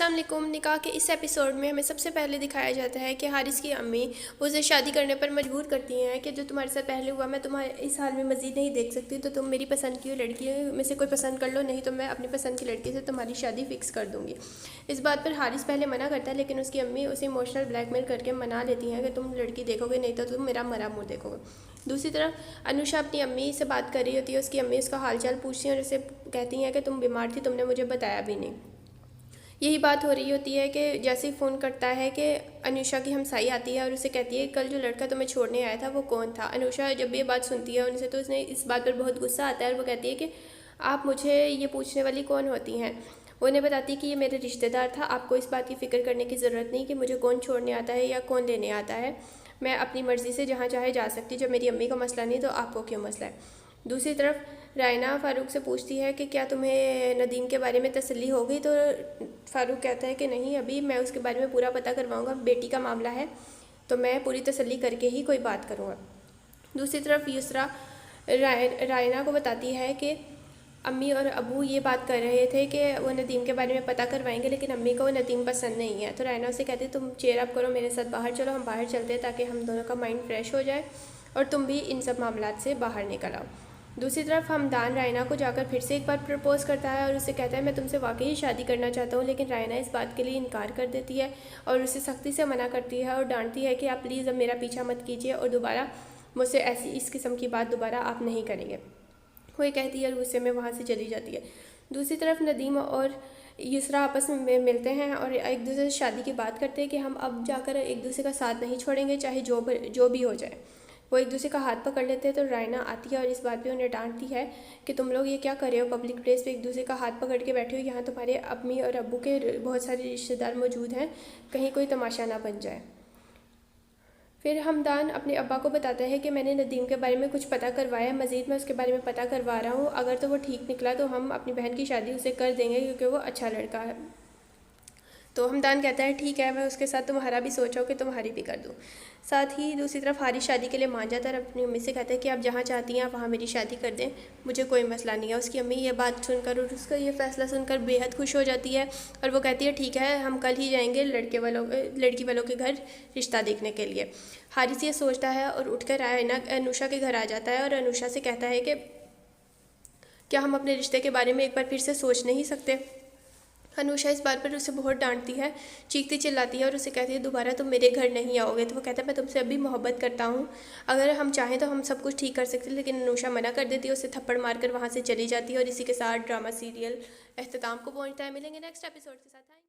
अस्सलाम वालेकुम। निकाह के इस एपिसोड में हमें सबसे पहले दिखाया जाता है कि हारिस की अम्मी उसे शादी करने पर मजबूर करती हैं कि जो तुम्हारे साथ पहले हुआ मैं तुम्हारे इस हाल में मज़ीद नहीं देख सकती, तो तुम मेरी पसंद की लड़की में से कोई पसंद कर लो, नहीं तो मैं अपनी पसंद की लड़की से तुम्हारी शादी फ़िक्स कर दूँगी। इस बात पर हारिस पहले मना करता है, लेकिन उसकी अम्मी उसे इमोशनल ब्लैकमेल करके मना लेती हैं कि तुम लड़की देखोगे नहीं तो तुम मेरा मरा मुँह देखोगे। दूसरी तरफ अनुषा अपनी अम्मी से बात कर रही होती है, उसकी अम्मी उसका हालचाल पूछती हैं और उसे कहती हैं कि तुम बीमार थी, तुमने मुझे बताया भी नहीं। यही बात हो रही होती है कि जैसे ही फ़ोन करता है कि अनुषा की हमसाई आती है और उसे कहती है कल जो लड़का तुम्हें छोड़ने आया था वो कौन था। अनुषा जब ये बात सुनती है उनसे तो उसने इस बात पर बहुत गुस्सा आता है और वो कहती है कि आप मुझे ये पूछने वाली कौन होती हैं। वो उन्हें बताती है कि ये मेरे रिश्तेदार था, आपको इस बात की फ़िक्र करने की ज़रूरत नहीं कि मुझे कौन छोड़ने आता है या कौन लेने आता है। मैं अपनी मर्ज़ी से जहाँ चाहे जा सकती, जब मेरी अम्मी का मसला नहीं तो आपको क्यों मसला है। दूसरी तरफ रायना फ़ारूक से पूछती है कि क्या तुम्हें नदीम के बारे में तसल्ली हो गई, तो फ़ारूक कहता है कि नहीं, अभी मैं उसके बारे में पूरा पता करवाऊँगा, बेटी का मामला है तो मैं पूरी तसल्ली करके ही कोई बात करूँगा। दूसरी तरफ यूसरा रायना को बताती है कि अम्मी और अबू ये बात कर रहे थे कि वो नदीम के बारे में पता करवाएंगे, लेकिन अम्मी को वो नदीम पसंद नहीं है। तो रायना उसे कहती है तुम चेयर अप करो, मेरे साथ बाहर चलो, हम बाहर चलते हैं ताकि हम दोनों का माइंड फ्रेश हो जाए और तुम भी इन सब मामलात से बाहर निकल आओ। दूसरी तरफ हमदान रायना को जाकर फिर से एक बार प्रपोज़ करता है और उसे कहता है मैं तुमसे वाकई शादी करना चाहता हूँ, लेकिन रायना इस बात के लिए इनकार कर देती है और उसे सख्ती से मना करती है और डांटती है कि आप प्लीज़ अब मेरा पीछा मत कीजिए और दोबारा मुझसे ऐसी इस किस्म की बात दोबारा आप नहीं करेंगे। वो ये कहती है और गुस्से में वहाँ से चली जाती है। दूसरी तरफ नदीम और यूसरा आपस में मिलते हैं और एक दूसरे से शादी की बात करते हैं कि हम अब जाकर एक दूसरे का साथ नहीं छोड़ेंगे, चाहे जो भी हो जाए। वो एक दूसरे का हाथ पकड़ लेते हैं तो रायना आती है और इस बात पे उन्हें डांटती है कि तुम लोग ये क्या कर रहे हो, पब्लिक प्लेस पे एक दूसरे का हाथ पकड़ के बैठे हो, यहाँ तुम्हारे अम्मी और अब्बू के बहुत सारे रिश्तेदार मौजूद हैं, कहीं कोई तमाशा ना बन जाए। फिर हमदान अपने अब्बा को बताता है कि मैंने नदीम के बारे में कुछ पता करवाया है, मज़ीद मैं उसके बारे में पता करवा रहा हूँ, अगर तो वो ठीक निकला तो हम अपनी बहन की शादी उसे कर देंगे क्योंकि वो अच्छा लड़का है। तो हमदान कहता है ठीक है, मैं उसके साथ तुम्हारा भी सोचा कि तुम्हारी भी कर दूँ। साथ ही दूसरी तरफ हारिस शादी के लिए मान जाता है और अपनी अम्मी से कहता है कि आप जहाँ चाहती हैं आप वहाँ मेरी शादी कर दें, मुझे कोई मसला नहीं है। उसकी अम्मी ये बात सुनकर और उसका ये फ़ैसला सुनकर बेहद खुश हो जाती है और वो कहती है ठीक है, हम कल ही जाएंगे लड़की वालों के घर रिश्ता देखने के लिए। हारिस ये सोचता है और उठकर अनुषा के घर आ जाता है और अनुषा से कहता है कि क्या हम अपने रिश्ते के बारे में एक बार फिर से सोच नहीं सकते। अनुषा इस बात पर उसे बहुत डांटती है, चीखती चिल्लाती है और उसे कहती है दोबारा तुम मेरे घर नहीं आओगे। तो वो कहता है मैं तुमसे अभी मोहब्बत करता हूँ, अगर हम चाहें तो हम सब कुछ ठीक कर सकते हैं, लेकिन अनुषा मना कर देती है, उसे थप्पड़ मारकर वहाँ से चली जाती है और इसी के साथ ड्रामा सीरियल अख्ताम को पहुँचता है। मिलेंगे नेक्स्ट एपिसोड के साथ।